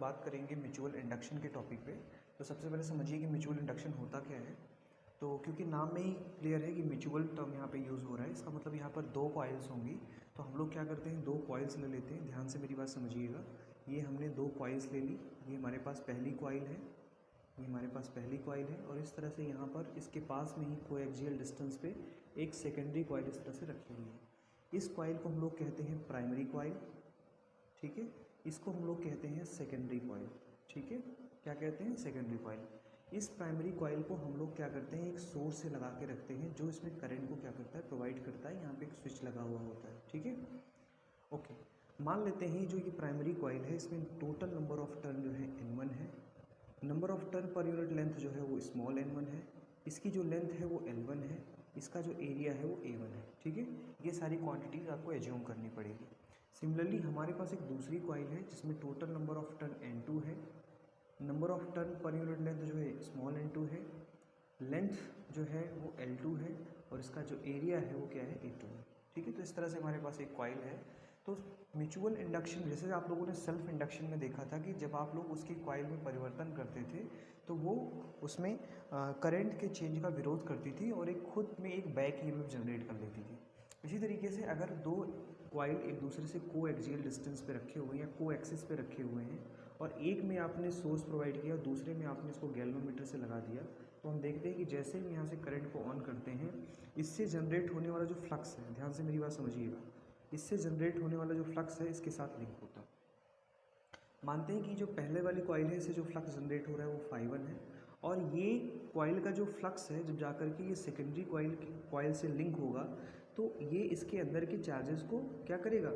बात करेंगे mutual induction के टॉपिक पे। तो सबसे पहले समझिए कि म्यूचुअल इंडक्शन होता क्या है। तो क्योंकि नाम में ही क्लियर है कि म्यूचुअल टर्म यहाँ पे यूज़ हो रहा है, इसका मतलब यहाँ पर दो कॉइल्स होंगी। तो हम लोग क्या करते हैं, दो कॉइल्स ले लेते हैं। ध्यान से मेरी बात समझिएगा। ये हमने दो कॉइल्स ले ली, ये हमारे पास पहली कॉइल है, ये हमारे पास पहली कॉइल है, और इस तरह से यहाँ पर इसके पास में ही कोएक्सियल डिस्टेंस पे एक सेकेंडरी कॉइल इस तरह से रखी हुई है। इस कॉइल को हम लोग कहते हैं प्राइमरी कॉइल, ठीक है। इसको हम लोग कहते हैं सेकेंडरी कॉइल, ठीक है। क्या कहते हैं, सेकेंडरी कॉइल। इस प्राइमरी कॉइल को हम लोग क्या करते हैं, एक सोर्स से लगा के रखते हैं जो इसमें करंट को क्या करता है, प्रोवाइड करता है। यहाँ पे एक स्विच लगा हुआ होता है, ठीक है, ओके। मान लेते हैं जो ये प्राइमरी कॉइल है, इसमें टोटल नंबर ऑफ टर्न जो है N1 है। Number of turn per unit length जो है वो स्मॉल n1 है, इसकी जो लेंथ है वो L1 है, इसका जो एरिया है वो A1 है, ठीक है। ये सारी क्वांटिटीज आपको एज्यूम करनी पड़ेगी। सिमिलरली हमारे पास एक दूसरी कॉइल है जिसमें total number of turn N2 है, number of turn per unit length जो है स्मॉल n2 है, लेंथ जो है वो L2 है, और इसका जो एरिया है वो क्या है, A2 है, ठीक है। तो इस तरह से हमारे पास एक कॉइल है। तो म्यूचुअल इंडक्शन, जैसे आप लोगों ने सेल्फ इंडक्शन में देखा था कि जब आप लोग उसकी कॉइल में परिवर्तन करते थे तो वो उसमें करंट के चेंज का विरोध करती थी और एक खुद में एक बैक ईएमएफ जनरेट कर लेती थी। इसी तरीके से अगर दो कॉइल एक दूसरे से को एक्सियल डिस्टेंस पे रखे हुए हैं या को एक्सिस पे रखे हुए हैं, और एक में आपने सोर्स प्रोवाइड किया और दूसरे में आपने इसको गैल्वेनोमीटर से लगा दिया, तो हम देखते हैं कि जैसे ही यहाँ से करंट को ऑन करते हैं, इससे जनरेट होने वाला जो फ्लक्स है, ध्यान से मेरी बात समझिएगा, इससे जनरेट होने वाला जो फ्लक्स है इसके साथ लिंक होता है। मानते हैं कि जो पहले वाली कॉइल है, इससे जो फ्लक्स जनरेट हो रहा है वो φ1 है, और ये कॉइल का जो फ्लक्स है जब जाकर के ये सेकेंडरी कॉइल से लिंक होगा तो ये इसके अंदर के चार्जेस को क्या करेगा,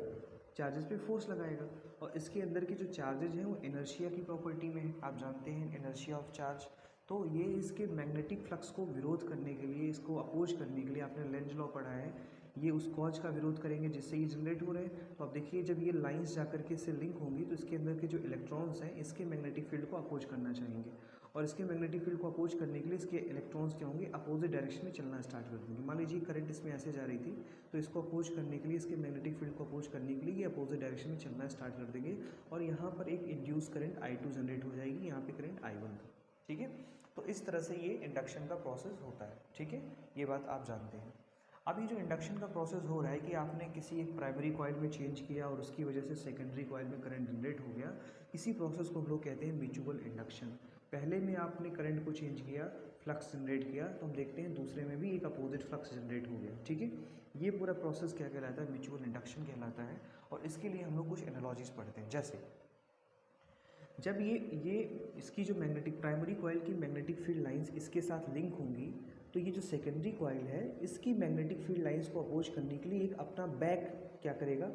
चार्जेस पे फोर्स लगाएगा, और इसके अंदर के जो चार्जेज हैं वो इनर्शिया की प्रॉपर्टी में है, आप जानते हैं इनर्शिया ऑफ चार्ज। तो ये इसके मैग्नेटिक फ्लक्स को विरोध करने के लिए, इसको अपोज करने के लिए, आपने लेंज लॉ पढ़ा है, ये उस कॉज का विरोध करेंगे जिससे ये जनरेट हो रहे हैं। तो आप देखिए जब ये लाइंस जाकर के इससे लिंक होंगी तो इसके अंदर के जो इलेक्ट्रॉन्स हैं इसके मैग्नेटिक फील्ड को अपोज करना चाहेंगे, और इसके मैग्नेटिक फील्ड को अपोज करने के लिए इसके इलेक्ट्रॉन्स क्या होंगे, अपोजिट डायरेक्शन में चलना स्टार्ट कर देंगे। मान लीजिए करंट इसमें ऐसे जा रही थी, तो इसको अपोज करने के लिए, इसके मैग्नेटिक फील्ड को अपोज करने के लिए ये अपोजिट डायरेक्शन में चलना स्टार्ट कर देंगे, और यहाँ पर एक इंड्यूस करंट I2 जनरेट हो जाएगी, यहाँ पे करंट I1 था, ठीक है। तो इस तरह से ये इंडक्शन का प्रोसेस होता है, ठीक है, ये बात आप जानते हैं। अब ये जो इंडक्शन का प्रोसेस हो रहा है कि आपने किसी एक प्राइमरी कॉइल में चेंज किया और उसकी वजह से सेकेंडरी कॉइल में करंट जनरेट हो गया, इसी प्रोसेस को हम लोग कहते हैं म्यूचुअल इंडक्शन। पहले में आपने करंट को चेंज किया, फ्लक्स जनरेट किया, तो हम देखते हैं दूसरे में भी एक अपोजिट फ्लक्स जनरेट हो गया, ठीक है। ये पूरा प्रोसेस क्या कहलाता है, म्यूचुअल इंडक्शन कहलाता है। और इसके लिए हम लोग कुछ एनालॉजीज पढ़ते हैं, जैसे जब ये इसकी जो मैग्नेटिक प्राइमरी कॉइल की मैग्नेटिक फील्ड लाइंस इसके साथ लिंक होंगी, तो ये जो सेकेंडरी कॉइल है इसकी मैग्नेटिक फील्ड लाइंस को अपोज करने के लिए एक अपना बैक क्या करेगा,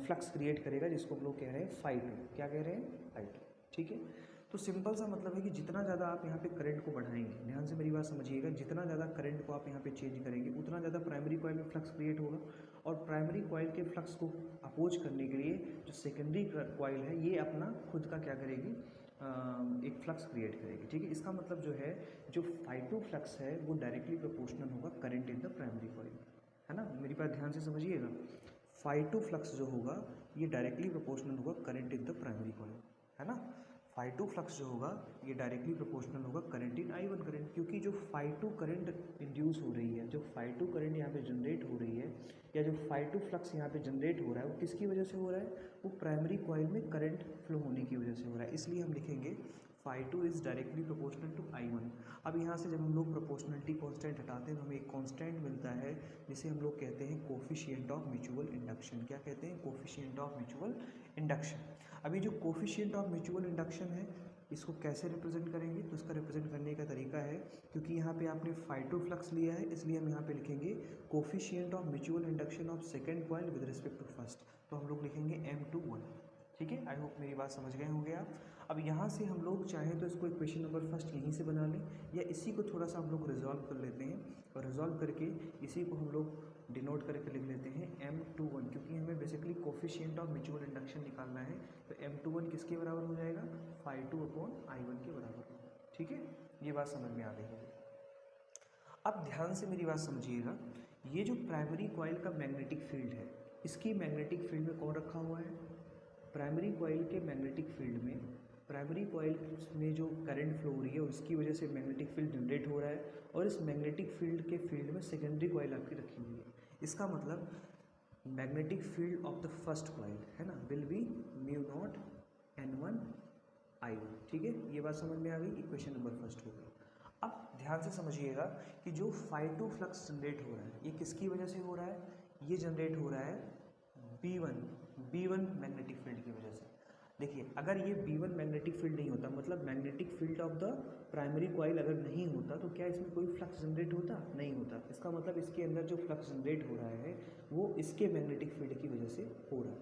फ्लक्स क्रिएट करेगा, जिसको हम लोग कह रहे हैं φ2। क्या कह रहे हैं, φ2, ठीक है। तो सिंपल सा मतलब है कि जितना ज़्यादा आप यहाँ पे करंट को बढ़ाएंगे, ध्यान से मेरी बात समझिएगा, जितना ज़्यादा करंट को आप यहाँ पे चेंज करेंगे उतना ज़्यादा प्राइमरी कॉइल में फ्लक्स क्रिएट होगा, और प्राइमरी कॉइल के फ्लक्स को अपोज करने के लिए जो सेकेंडरी कॉइल है ये अपना खुद का क्या करेगी, एक फ्लक्स क्रिएट करेगी, ठीक है। इसका मतलब जो है, जो φ2 फ्लक्स है वो डायरेक्टली प्रोपोर्शनल होगा current in the primary coil, है ना। मेरी बात ध्यान से समझिएगा, φ2 फ्लक्स जो होगा ये डायरेक्टली प्रोपोर्शनल होगा current in the primary coil, है ना। φ2 फ्लक्स जो होगा ये डायरेक्टली प्रोपोर्शनल होगा करंट इन I1 करंट, क्योंकि जो φ2 करंट इंड्यूस हो रही है, जो φ2 करंट यहाँ पे जनरेट हो रही है, या जो φ2 फ्लक्स यहाँ पे जनरेट हो रहा है वो किसकी वजह से हो रहा है, वो प्राइमरी कॉइल में करंट फ्लो होने की वजह से हो रहा है। इसलिए हम लिखेंगे φ2 is directly proportional to I1। अब यहाँ से जब हम लोग प्रोपोर्शनलिटी कॉन्स्टेंट हटाते हैं तो हमें एक कॉन्स्टेंट मिलता है जिसे हम लोग कहते हैं कोफिशिएंट ऑफ म्यूचुअल इंडक्शन। क्या कहते हैं, कोफिशिएंट ऑफ म्यूचुअल इंडक्शन। अभी जो कोफिशिएंट ऑफ म्यूचुअल इंडक्शन है इसको कैसे रिप्रेजेंट करेंगे, तो इसका रिप्रेजेंट करने का तरीका है, क्योंकि यहाँ पे आपने φ2 फ्लक्स लिया है इसलिए हम यहाँ पे लिखेंगे coefficient of mutual induction of second coil with respect to first, तो हम लोग लिखेंगे M21, ठीक है। आई होप मेरी बात समझ गए होंगे आप। अब यहाँ से हम लोग चाहें तो इसको इक्वेशन नंबर फर्स्ट यहीं से बना लें, या इसी को थोड़ा सा हम लोग रिजॉल्व कर लेते हैं, और रिजॉल्व करके इसी को हम लोग डिनोट करके लिख लेते हैं M21, क्योंकि हमें basically coefficient of mutual induction निकालना है। तो M21 किसके बराबर हो जाएगा, φ2/I1 के बराबर होगा, ठीक है। ये बात समझ में आ गई है। अब ध्यान से मेरी बात समझिएगा, ये जो प्राइमरी कॉइल का मैग्नेटिक फील्ड है, इसकी मैग्नेटिक फील्ड में कौन रखा हुआ है, प्राइमरी कॉइल के मैग्नेटिक फील्ड में प्राइमरी कॉइल में जो करंट फ्लो हो रही है उसकी वजह से मैग्नेटिक फील्ड जनरेट हो रहा है, और इस मैग्नेटिक फील्ड के फील्ड में सेकेंडरी कॉइल आपकी रखी हुई है। इसका मतलब magnetic field of the first coil है ना will be mu naught N1 I1। ठीक है, ये बात समझ में आ गई। इक्वेशन नंबर फर्स्ट हो गई। अब ध्यान से समझिएगा कि जो φ2 फ्लक्स जनरेट हो रहा है ये किसकी वजह से हो रहा है, ये जनरेट हो रहा है B1 मैग्नेटिक फील्ड की वजह से। देखिए अगर ये B1 मैग्नेटिक फील्ड नहीं होता, मतलब magnetic field of the primary coil अगर नहीं होता, तो क्या इसमें कोई फ्लक्स जनरेट होता? नहीं होता। इसका मतलब इसके अंदर जो फ्लक्स जनरेट हो रहा है वो इसके मैग्नेटिक फील्ड की वजह से हो रहा है।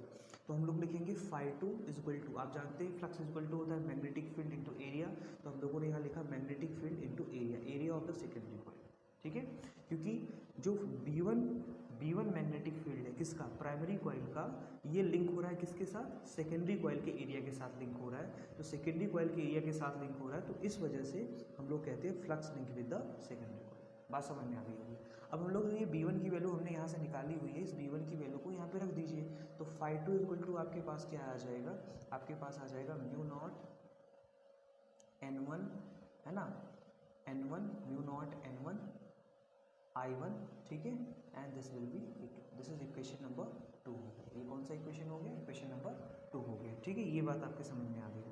तो हम लोग लिखेंगे φ2 इक्वल टू, आप जानते हैं फ्लक्स इक्वल टू होता है मैग्नेटिक फील्ड इंटू एरिया, तो हम लोगों ने यहाँ लिखा magnetic field into area of the secondary coil. ठीक है, क्योंकि जो B1 मैग्नेटिक फील्ड है किसका, प्राइमरी कॉइल का, ये लिंक हो रहा है किसके साथ, सेकेंडरी कॉइल के एरिया के साथ लिंक हो रहा है। तो सेकेंडरी कॉइल के एरिया के साथ लिंक हो रहा है, तो इस वजह से हम लोग कहते हैं flux link with the secondary coil. बात समझ में आ गई होगी। अब हम लोग ये B1 की वैल्यू हमने यहाँ से निकाली हुई है, इस B1 की वैल्यू को यहाँ पे रख दीजिए। तो φ2 इक्वल टू आपके पास क्या आ जाएगा, आपके पास आ जाएगा म्यू नॉट N1 है ना, N1 mu naught N1 I1। ठीक है, and this will B E2। This is equation number 2 हो गया। ये कौन सा इक्वेशन हो गया, इक्वेशन नंबर 2 हो गया। ठीक है, ये बात आपके समझ में आ गई।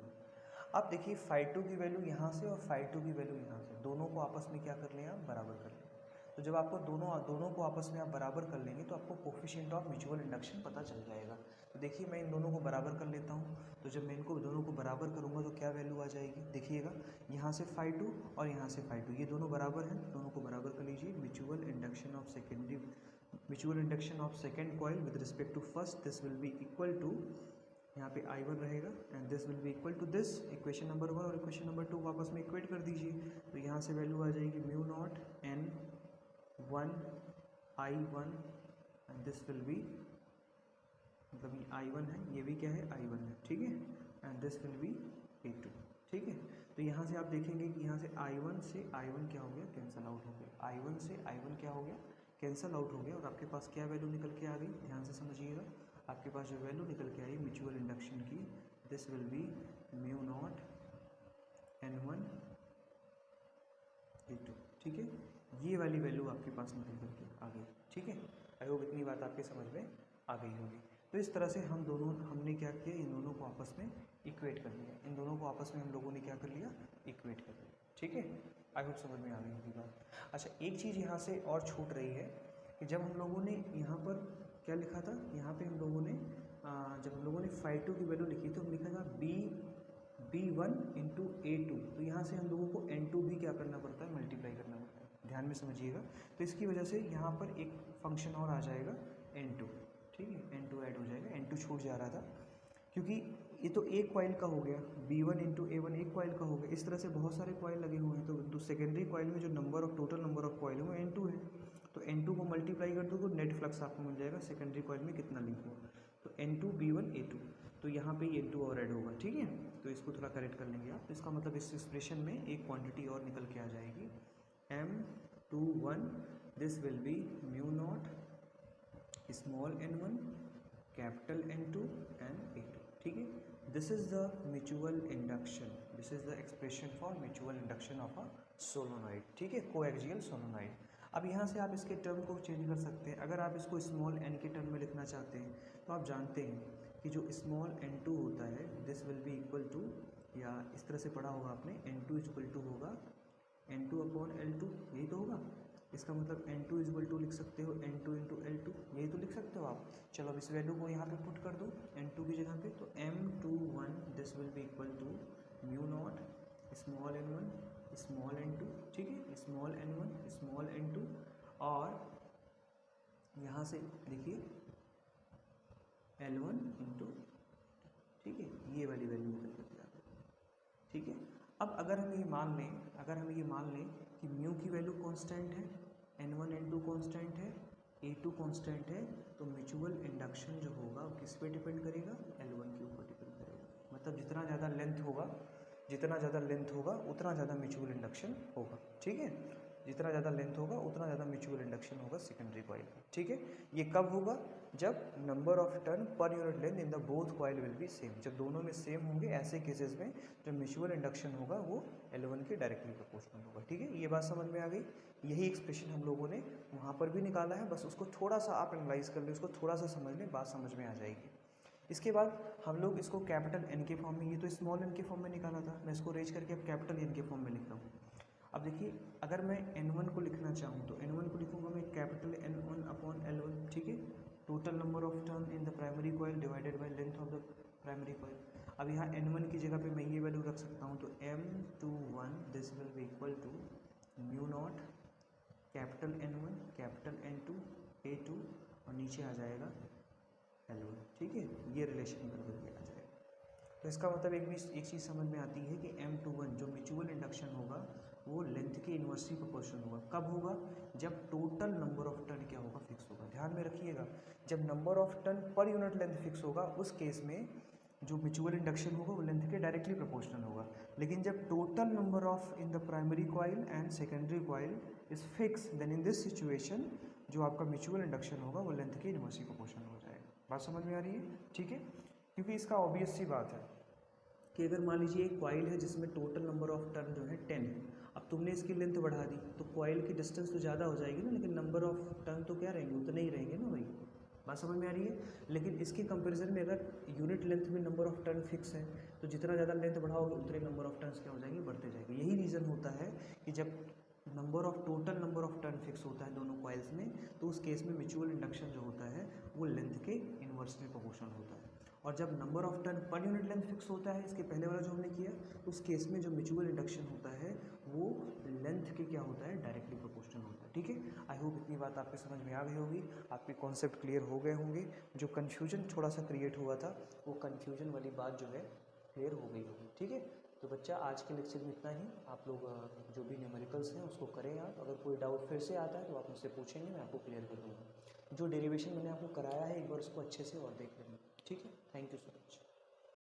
अब देखिए φ2 की वैल्यू यहाँ से और φ2 की वैल्यू यहाँ से, दोनों को आपस में क्या कर लें आप, बराबर कर लें। तो जब आपको दोनों को आपस में आप बराबर कर लेंगे तो आपको कोफिशिएंट ऑफ म्यूचुअल इंडक्शन पता चल जाएगा। तो देखिए मैं इन दोनों को बराबर कर लेता हूँ। तो जब मैं इनको दोनों को बराबर करूँगा तो क्या वैल्यू आ जाएगी, देखिएगा यहाँ से φ2 और यहाँ से φ2, ये दोनों बराबर हैं, दोनों को बराबर कर लीजिए। Mutual induction of second coil with respect to first, this will be equal to, यहाँ पे I1 रहेगा and this will be equal to this, equation number 1 और इक्वेशन नंबर 2 वापस में इक्वेट कर दीजिए। तो यहाँ से वैल्यू आ जाएगी mu naught N1 I1 and this will B, मतलब ये I1 है, ये भी क्या है, I1 है। ठीक है, and this will B E2। ठीक है, तो यहाँ से आप देखेंगे कि यहाँ से I1 से I1 क्या हो गया, कैंसल आउट हो गया। I1 से I1 क्या हो गया, कैंसल आउट हो गया। और आपके पास क्या वैल्यू निकल के आ गई, ध्यान से समझिएगा। आपके पास जो वैल्यू निकल के आई म्यूचुअल इंडक्शन की, this will B mu naught N1 E2। ठीक है, ये वाली वैल्यू आपके पास निकल करके आ गई। ठीक है, आई होप इतनी बात आपके समझ में आ गई होगी। तो इस तरह से हमने क्या किया, इन दोनों को आपस में इक्वेट कर लिया। इन दोनों को आपस में हम लोगों ने क्या कर लिया, इक्वेट कर लिया। ठीक है, आई होप समझ में आ गई होगी बात। अच्छा, एक चीज़ यहाँ से और छूट रही है कि जब हम लोगों ने यहाँ पर क्या लिखा था, यहाँ पे हम लोगों ने जब हम लोगों ने φ2 की वैल्यू लिखी तो हम लिखा था B1 इंटू A2। तो यहाँ से हम लोगों को N2 भी क्या करना पड़ता है, मल्टीप्लाई करना पड़ता है। ध्यान में समझिएगा। तो इसकी वजह से यहाँ पर एक फंक्शन और आ जाएगा N2। ठीक है, N2 ऐड हो जाएगा, N2 छूट जा रहा था क्योंकि ये तो एक कॉइल का हो गया, B1 इंटू A1 एक कॉइल का हो गया। इस तरह से बहुत सारे कॉइल लगे हुए हैं, तो सेकेंडरी कॉइल में जो टोटल नंबर ऑफ कॉइल है वो N2 है। तो N2 को मल्टीप्लाई कर दो तो नेट फ्लक्स आपको मिल जाएगा सेकेंडरी कॉइल में कितना लिंक होगा। तो N2 B1 A2, तो यहाँ पे N2 और ऐड होगा। ठीक है, तो इसको थोड़ा करेक्ट कर लेंगे आप। तो इसका मतलब इस एक्सप्रेशन में एक क्वांटिटी और निकल के आ जाएगी M21, this will B mu not small n1 capital N2 and A2। ठीक है, this is the mutual induction, this is the expression for mutual induction of a solenoid. ठीक है, कोएक्सियल सोलोनॉइड। अब यहाँ से आप इसके टर्म को चेंज कर सकते हैं। अगर आप इसको स्मॉल n के टर्म में लिखना चाहते हैं तो आप जानते हैं कि जो स्मॉल n2 होता है this will be equal to, या इस तरह से पढ़ा होगा आपने, N2 इक्वल टू होगा N2 अपॉन L2, यही तो होगा। इसका मतलब N2 इक्वल टू लिख सकते हो N2 इंटू L2, यही तो लिख सकते हो आप। चलो अब इस वैल्यू को यहाँ पे पुट कर दो N2 की जगह पे, तो M21 this will be equal to mu not small n1 small n2। ठीक है, स्मॉल n1 स्मॉल n2, और यहाँ से देखिए L1 इंटू, ठीक है, ये वाली वैल्यू निकल करके आ गई। ठीक है, अब अगर हम ये मान लें कि म्यू की वैल्यू कांस्टेंट है, N1 N2 कांस्टेंट है, A2 कांस्टेंट है, तो म्यूचुअल इंडक्शन जो होगा वो किस पे डिपेंड करेगा, L1 के ऊपर डिपेंड करेगा। मतलब जितना ज़्यादा लेंथ होगा उतना ज़्यादा म्यूचुअल इंडक्शन होगा। ठीक है, जितना ज़्यादा लेंथ होगा उतना ज़्यादा म्यूचुअल इंडक्शन होगा सेकेंडरी कॉइल का। ठीक है, ये कब होगा? जब number of turn per unit length in the both coil will be same. जब दोनों में सेम होंगे ऐसे केसेस में जो म्यूचुअल इंडक्शन होगा वो L1 के डायरेक्टली प्रोपोर्शनल होगा। ठीक है, ये बात समझ में आ गई। यही एक्सप्रेशन हम लोगों ने वहाँ पर भी निकाला है, बस उसको थोड़ा सा आप एनालाइज कर लें, उसको थोड़ा सा समझ लें, बात समझ में आ जाएगी। इसके बाद हम लोग इसको कैपिटल N के फॉर्म में, ये तो स्मॉल n के फॉर्म में निकाला था, मैं इसको रेज करके अब कैपिटल N के फॉर्म में लिख रहा हूँ। अब देखिए, अगर मैं N1 को लिखना चाहूँ तो N1 को लिखूँगा मैं कैपिटल N1 अपॉन L1। ठीक है, total number of turn in the primary coil divided by length of the primary coil. अब यहाँ N1 की जगह पे मैं ये वैल्यू रख सकता हूँ, तो M21 this will be equal to mu not capital N1 capital N2 A2 और नीचे आ जाएगा L1। ठीक है, ये रिलेशन बन के आ जाएगा। तो इसका मतलब एक चीज़ समझ में आती है कि M21 जो म्यूचुअल इंडक्शन होगा वो लेंथ के इन्वर्सली प्रोपोर्शनल होगा। कब होगा? जब टोटल नंबर ऑफ टर्न क्या होगा? फिक्स होगा। ध्यान में रखिएगा, जब number of turn per unit length fix होगा उस केस में जो म्यूचुअल इंडक्शन होगा वो लेंथ के डायरेक्टली प्रोपोर्शनल होगा। लेकिन जब total number of in the primary coil and secondary coil is fix, then in this situation जो आपका म्यूचुअल इंडक्शन होगा वो लेंथ के इन्वर्सली प्रोपोर्शनल हो जाएगा। बात समझ में आ रही है? ठीक है, क्योंकि इसका ऑब्वियस सी बात है कि अगर मान लीजिए एक कॉइल है जिसमें टोटल नंबर ऑफ टर्न जो है 10 है, अब तुमने इसकी लेंथ बढ़ा दी तो कॉइल की डिस्टेंस तो ज़्यादा हो जाएगी ना, लेकिन नंबर ऑफ टर्न तो क्या रहेंगे? उतने ही रहेंगे ना भाई। बात समझ में आ रही है? लेकिन इसके कंपैरिजन में अगर यूनिट लेंथ में नंबर ऑफ टर्न फिक्स है तो जितना ज़्यादा लेंथ बढ़ाओगे उतने नंबर ऑफ टर्न्स क्या हो जाएंगे? बढ़ते जाएंगे। यही रीज़न होता है कि जब total number of turn fix होता है दोनों कॉइल्स में, तो उस केस में म्यूचुअल इंडक्शन जो होता है वो लेंथ के इन्वर्सली प्रोपोर्शनल होता है। और जब number of turn per unit length fix होता है, इसके पहले वाला जो हमने किया, उस केस में जो म्यूचुअल इंडक्शन होता है वो लेंथ के क्या होता है? डायरेक्टली प्रोपोर्शनल होता है। ठीक है, आई होप इतनी बात आपके समझ में आ गई होगी, आपके कॉन्सेप्ट क्लियर हो गए होंगे। जो कन्फ्यूजन थोड़ा सा क्रिएट हुआ था वो कन्फ्यूजन वाली बात जो है क्लियर हो गई होगी। ठीक है, तो बच्चा आज के लेक्चर में इतना ही। आप लोग जो भी न्यूमेरिकल्स हैं उसको करें आप। अगर कोई डाउट फिर से आता है तो आप मुझसे पूछेंगे, मैं आपको क्लियर कर दूँगा। जो डेरिवेशन मैंने आपको कराया है एक बार उसको अच्छे से और देख लेंगे। ठीक है, थैंक यू सो मच।